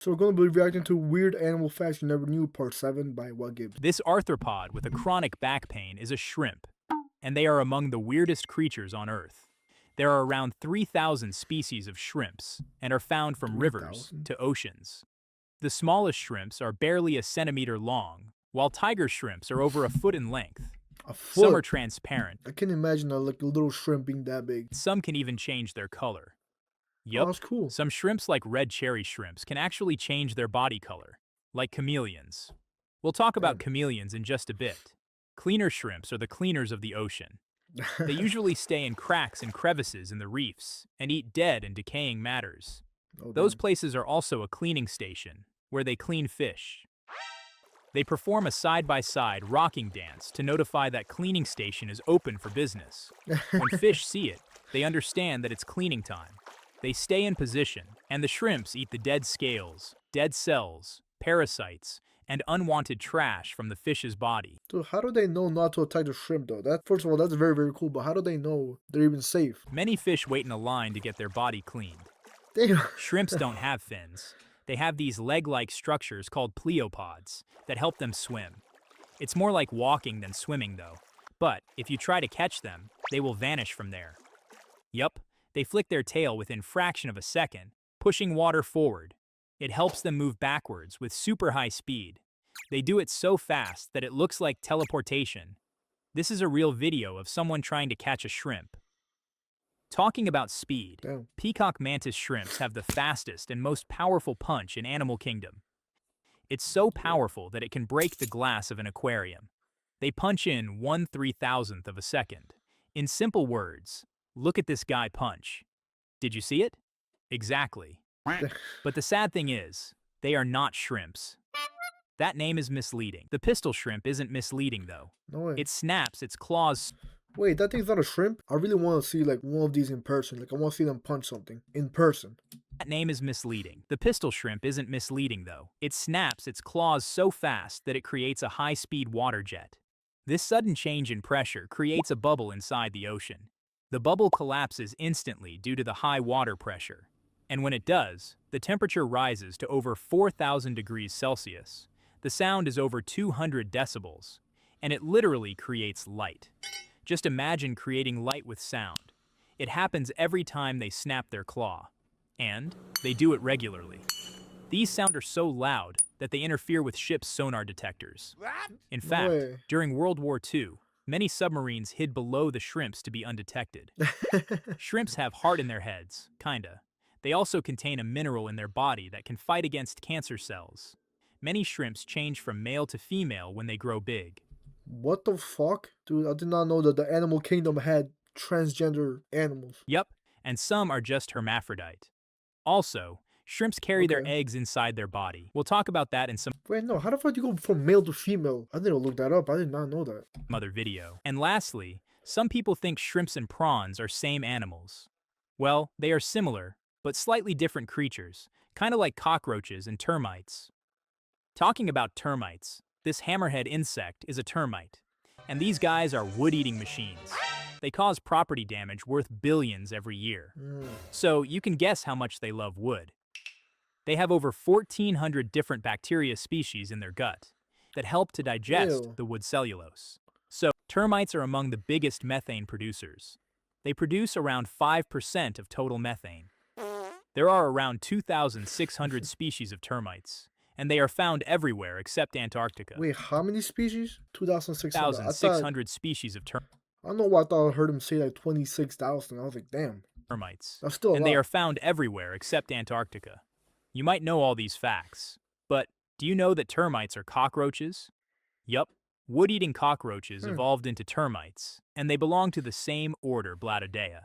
So we're going to be reacting to Weird Animal Facts You Never Knew, Part 7 by What Gibbs. This arthropod with a chronic back pain is a shrimp, and they are among the weirdest creatures on Earth. There are around 3,000 species of shrimps and are found from rivers 3,000? to oceans. The smallest shrimps are barely a centimeter long, while tiger shrimps are over a foot in length. A Some are foot? transparent. I can't imagine a little shrimp being that big. Some can even change their color. Oh, Yup, that's cool. some shrimps like red cherry shrimps can actually change their body color, like chameleons. We'll talk about Damn. chameleons in just a bit. Cleaner shrimps are the cleaners of the ocean. They usually stay in cracks and crevices in the reefs and eat dead and decaying matters. Oh, Those damn. places are also a cleaning station, where they clean fish. They perform a side-by-side rocking dance to notify that cleaning station is open for business. When fish see it, they understand that it's cleaning time. They stay in position, and the shrimps eat the dead scales, dead cells, parasites, and unwanted trash from the fish's body. Dude, how do they know not to attack the shrimp, though? That, first of all, that's very, very cool, but how do they know they're even safe? Many fish wait in a line to get their body cleaned. Damn. Shrimps don't have fins. They have these leg-like structures called pleopods that help them swim. It's more like walking than swimming, though. But if you try to catch them, they will vanish from there. Yup, they flick their tail within fraction of a second, pushing water forward. It helps them move backwards with super high speed. They do it so fast that it looks like teleportation. This is a real video of someone trying to catch a shrimp. Talking about speed, Damn. peacock mantis shrimps have the fastest and most powerful punch in Animal Kingdom. It's so powerful that it can break the glass of an aquarium. They punch in 1/3000th of a second. In simple words, look at this guy punch. Did you see it? Exactly. But the sad thing is, they are not shrimps. That name is misleading. The pistol shrimp isn't misleading though. No way. It snaps its claws. Wait, that thing's not a shrimp? I really want to see, like, one of these in person. Like, I want to see them punch something. In person. That name is misleading. The pistol shrimp isn't misleading though. It snaps its claws so fast that it creates a high-speed water jet. This sudden change in pressure creates a bubble inside the ocean. The bubble collapses instantly due to the high water pressure. And when it does, the temperature rises to over 4,000 degrees Celsius. The sound is over 200 decibels, and it literally creates light. Just imagine creating light with sound. It happens every time they snap their claw. And they do it regularly. These sounds are so loud that they interfere with ships' sonar detectors. In No fact, way. during World War II, many submarines hid below the shrimps to be undetected. Shrimps have heart in their heads, kinda. They also contain a mineral in their body that can fight against cancer cells. Many shrimps change from male to female when they grow big. What the fuck? Dude, I did not know that the animal kingdom had transgender animals. Yup, and some are just hermaphrodite. Also, shrimps carry their Okay. eggs inside their body. We'll talk about that in some Wait, no, how the fuck do you go from male to female? I didn't look that up. I did not know that. other video. And lastly, some people think shrimps and prawns are same animals. Well, they are similar, but slightly different creatures, kind of like cockroaches and termites. Talking about termites, this hammerhead insect is a termite, and these guys are wood-eating machines. They cause property damage worth billions every year. Mm. So you can guess how much they love wood. They have over 1,400 different bacteria species in their gut that help to digest Ew. the wood cellulose. So termites are among the biggest methane producers. They produce around 5% of total methane. There are around 2,600 species of termites, and they are found everywhere except Antarctica. Wait, how many species? 2,600. I thought, 1,600 species of I don't know why I thought I heard him say like 26,000. I was like, damn, termites, that's still a and they lot. are found everywhere except Antarctica. You might know all these facts, but do you know that termites are cockroaches? Yup, wood-eating cockroaches Hmm. evolved into termites, and they belong to the same order Blattidae.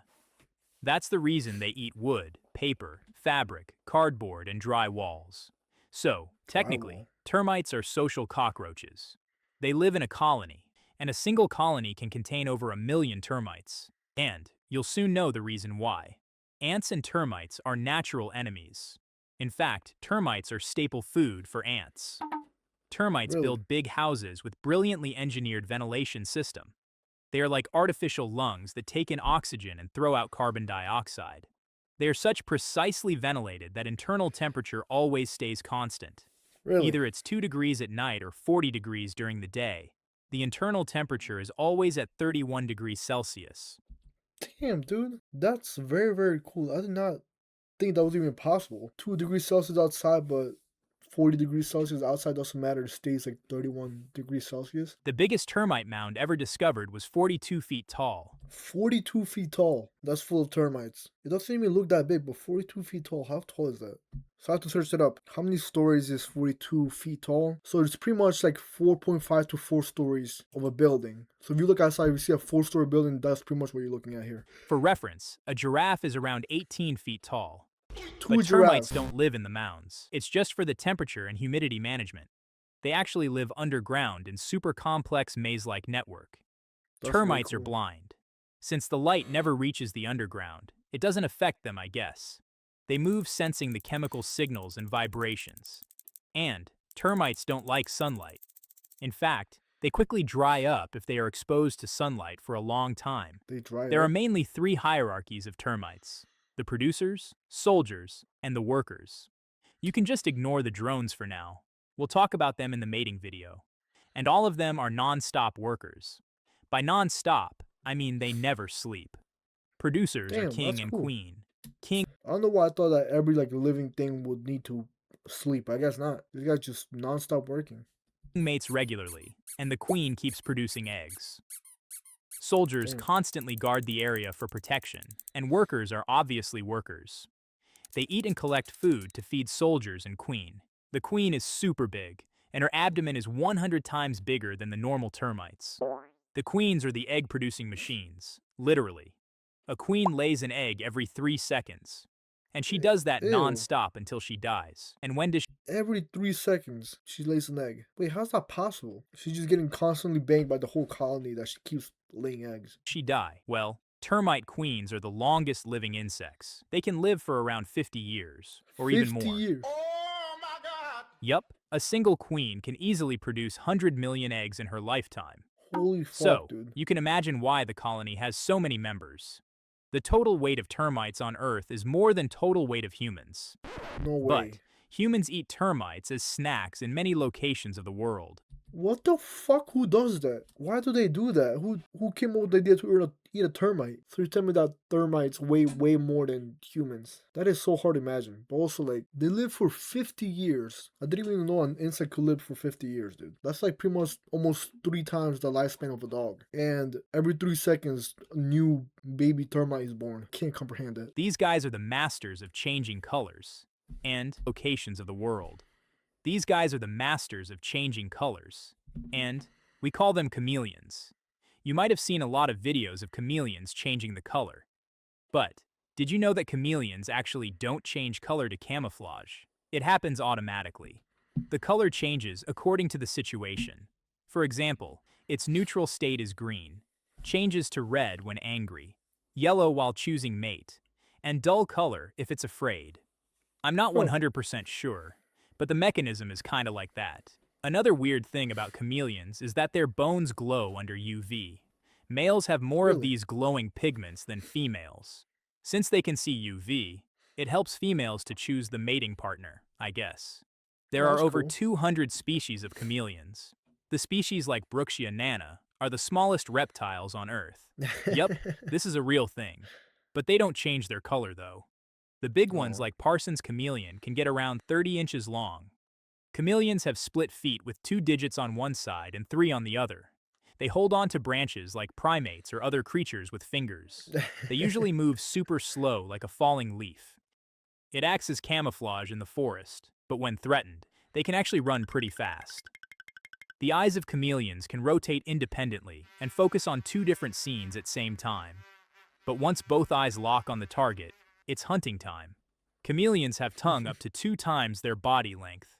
That's the reason they eat wood, paper, fabric, cardboard, and dry walls. So, technically, Drywall. termites are social cockroaches. They live in a colony, and a single colony can contain over 1 million termites. And you'll soon know the reason why. Ants and termites are natural enemies. In fact, termites are staple food for ants. Termites Really? build big houses with brilliantly engineered ventilation system. They are like artificial lungs that take in oxygen and throw out carbon dioxide. They are such precisely ventilated that internal temperature always stays constant. Really? Either it's 2 degrees at night or 40 degrees during the day. The internal temperature is always at 31 degrees Celsius. Damn, dude. That's very, very cool. I did not think that was even possible. 2 degrees Celsius outside, but 40 degrees Celsius outside doesn't matter. It stays like 31 degrees Celsius. The biggest termite mound ever discovered was 42 feet tall. 42 feet tall. That's full of termites. It doesn't even look that big, but 42 feet tall. How tall is that? So I have to search it up. How many stories is 42 feet tall? So it's pretty much like 4.5 to 4 stories of a building. So if you look outside, you see a 4-story building. That's pretty much what you're looking at here. For reference, a giraffe is around 18 feet tall. Two But termites giraffes. don't live in the mounds. It's just for the temperature and humidity management. They actually live underground in super complex maze-like network. That's really Termites are cool. blind. Since the light never reaches the underground, it doesn't affect them, I guess. They move sensing the chemical signals and vibrations. And termites don't like sunlight. In fact, they quickly dry up if they are exposed to sunlight for a long time. They dry There are up. mainly 3 hierarchies of termites: the producers, soldiers, and the workers. You can just ignore the drones for now. We'll talk about them in the mating video. And all of them are non-stop workers. By non-stop, I mean they never sleep. Producers are Damn, king that's and cool. queen. King I don't know why I thought that every like living thing would need to sleep. I guess not. These guys just non-stop working. mates regularly, and the queen keeps producing eggs. Soldiers Damn. constantly guard the area for protection, and workers are obviously workers. They eat and collect food to feed soldiers and queen. The queen is super big, and her abdomen is 100 times bigger than the normal termites. The queens are the egg-producing machines, literally. A queen lays an egg every 3 seconds, and she does that Ew. non-stop until she dies. And when does Every 3 seconds, she lays an egg. Wait, how's that possible? She's just getting constantly banged by the whole colony that she keeps laying eggs. she die? Well, termite queens are the longest living insects. They can live for around 50 years, or even 50 more. years. Yup, a single queen can easily produce 100 million eggs in her lifetime. Holy fuck, So, dude. you can imagine why the colony has so many members. The total weight of termites on Earth is more than total weight of humans. No way. But humans eat termites as snacks in many locations of the world. What the fuck? Who does that? Why do they do that? Who came up with the idea to eat a termite? So you tell me that termites weigh way more than humans. That is so hard to imagine. But also, like, they live for 50 years. I didn't even know an insect could live for 50 years, dude. That's like pretty much almost 3 times the lifespan of a dog. And every 3 seconds, a new baby termite is born. Can't comprehend that. These guys are the masters of changing colors and locations of the world. These guys are the masters of changing colors, and we call them chameleons. You might have seen a lot of videos of chameleons changing the color. But did you know that chameleons actually don't change color to camouflage? It happens automatically. The color changes according to the situation. For example, its neutral state is green, changes to red when angry, yellow while choosing mate, and dull color if it's afraid. I'm not Huh. 100% sure, but the mechanism is kinda like that. Another weird thing about chameleons is that their bones glow under UV. Males have more of Really? these glowing pigments than females. Since they can see UV, it helps females to choose the mating partner, I guess. There are That's over cool. 200 species of chameleons. The species like Brookssia nana are the smallest reptiles on Earth. Yup, this is a real thing. But they don't change their color, though. The big ones Aw. like Parsons chameleon can get around 30 inches long. Chameleons have split feet with 2 digits on one side and 3 on the other. They hold on to branches like primates or other creatures with fingers. They usually move super slow like a falling leaf. It acts as camouflage in the forest, but when threatened, they can actually run pretty fast. The eyes of chameleons can rotate independently and focus on 2 different scenes at same time. But once both eyes lock on the target, it's hunting time. Chameleons have tongue up to 2 times their body length.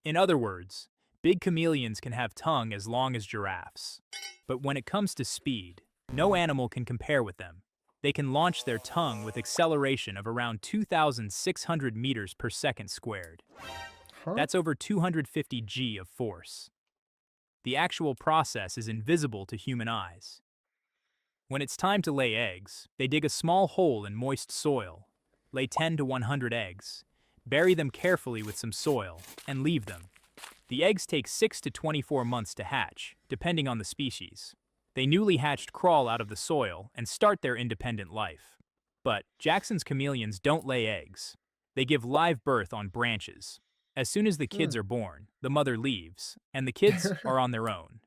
In other words, big chameleons can have tongue as long as giraffes. But when it comes to speed, no animal can compare with them. They can launch their tongue with acceleration of around 2,600 meters per second squared. Huh? That's over 250 g of force. The actual process is invisible to human eyes. When it's time to lay eggs, they dig a small hole in moist soil. lay 10 to 100 eggs. Bury them carefully with some soil and leave them. The eggs take 6 to 24 months to hatch, depending on the species. They newly hatched crawl out of the soil and start their independent life. But Jackson's chameleons don't lay eggs. They give live birth on branches. As soon as the kids are born, the mother leaves, and the kids are on their own.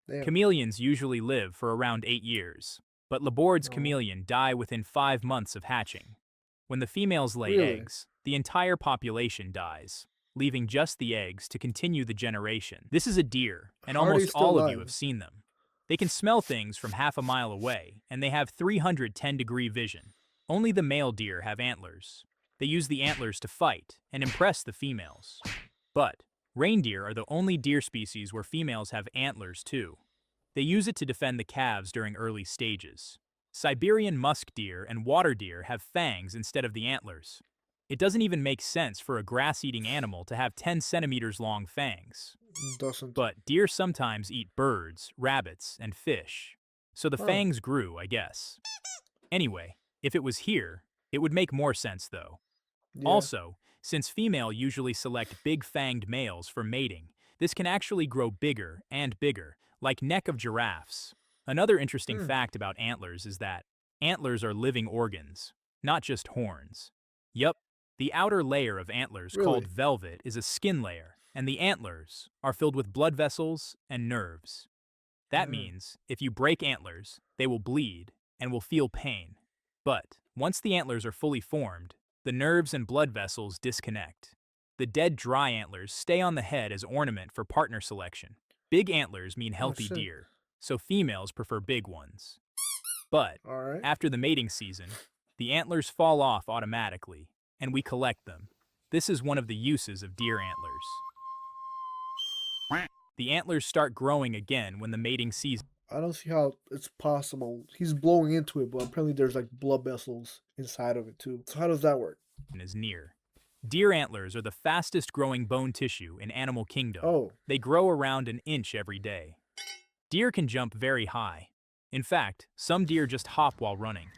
Damn. Chameleons usually live for around 8 years, but Laborde's Oh. chameleon die within 5 months of hatching. When the females lay Really? eggs, the entire population dies, leaving just the eggs to continue the generation. This is a deer, and How are they almost still all of you alive? have seen them. They can smell things from half a mile away, and they have 310-degree vision. Only the male deer have antlers. They use the antlers to fight and impress the females. But reindeer are the only deer species where females have antlers too. They use it to defend the calves during early stages. Siberian musk deer and water deer have fangs instead of the antlers. It doesn't even make sense for a grass-eating animal to have 10 centimeters long fangs. Doesn't. But deer sometimes eat birds, rabbits, and fish. So the Huh. fangs grew, I guess. Anyway, if it was here, it would make more sense though. Yeah. Also, since female usually select big-fanged males for mating, this can actually grow bigger and bigger, like neck of giraffes. Another interesting Hmm. fact about antlers is that antlers are living organs, not just horns. Yup, the outer layer of antlers called Really? velvet is a skin layer, and the antlers are filled with blood vessels and nerves. That Mm. means if you break antlers, they will bleed and will feel pain. But once the antlers are fully formed, the nerves and blood vessels disconnect. The dead dry antlers stay on the head as ornament for partner selection. Big antlers mean healthy shit. deer, so females prefer big ones. But All right. after the mating season, the antlers fall off automatically, and we collect them. This is one of the uses of deer antlers. The antlers start growing again when the mating season I don't see how it's possible. He's blowing into it, but apparently there's like blood vessels inside of it too. So how does that work? is near. Deer antlers are the fastest growing bone tissue in animal kingdom. Oh, They grow around an inch every day. Deer can jump very high. In fact, some deer just hop while running.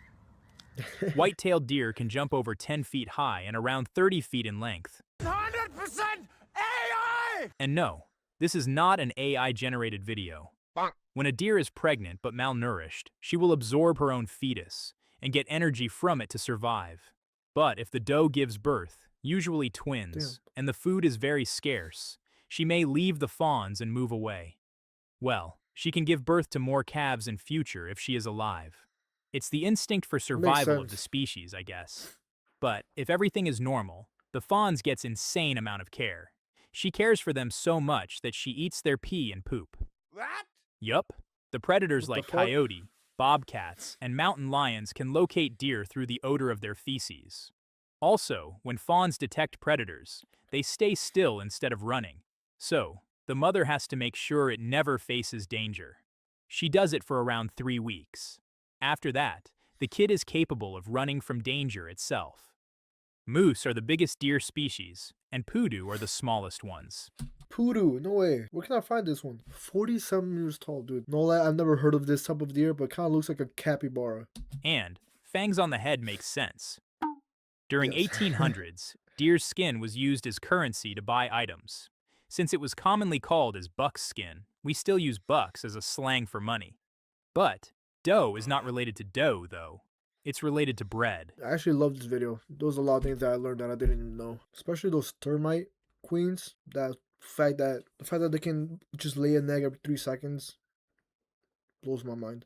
White-tailed deer can jump over 10 feet high and around 30 feet in length. 100% AI! And no, this is not an AI-generated video. When a deer is pregnant but malnourished, she will absorb her own fetus and get energy from it to survive. But if the doe gives birth, usually twins, and the food is very scarce, she may leave the fawns and move away. Well, she can give birth to more calves in future if she is alive. It's the instinct for survival of the sense. species, I guess. But if everything is normal, the fawns gets insane amount of care. She cares for them so much that she eats their pee and poop. What? Yup. The predators What the like fuck? coyote, bobcats, and mountain lions can locate deer through the odor of their feces. Also, when fawns detect predators, they stay still instead of running. So, the mother has to make sure it never faces danger. She does it for around 3 weeks. After that, the kid is capable of running from danger itself. Moose are the biggest deer species, and poodoo are the smallest ones. poodoo. No way. Where can I find this one? 47 meters tall, dude. No lie, I've never heard of this type of deer, but kind of looks like a capybara. And fangs on the head makes sense. During Yes. 1800s, deer's skin was used as currency to buy items. Since it was commonly called as buck's skin, we still use bucks as a slang for money. But doe is not related to dough, though. It's related to bread. I actually love this video. There was a lot of things that I learned that I didn't even know. Especially those termite queens. The fact that they can just lay an egg every 3 seconds blows my mind.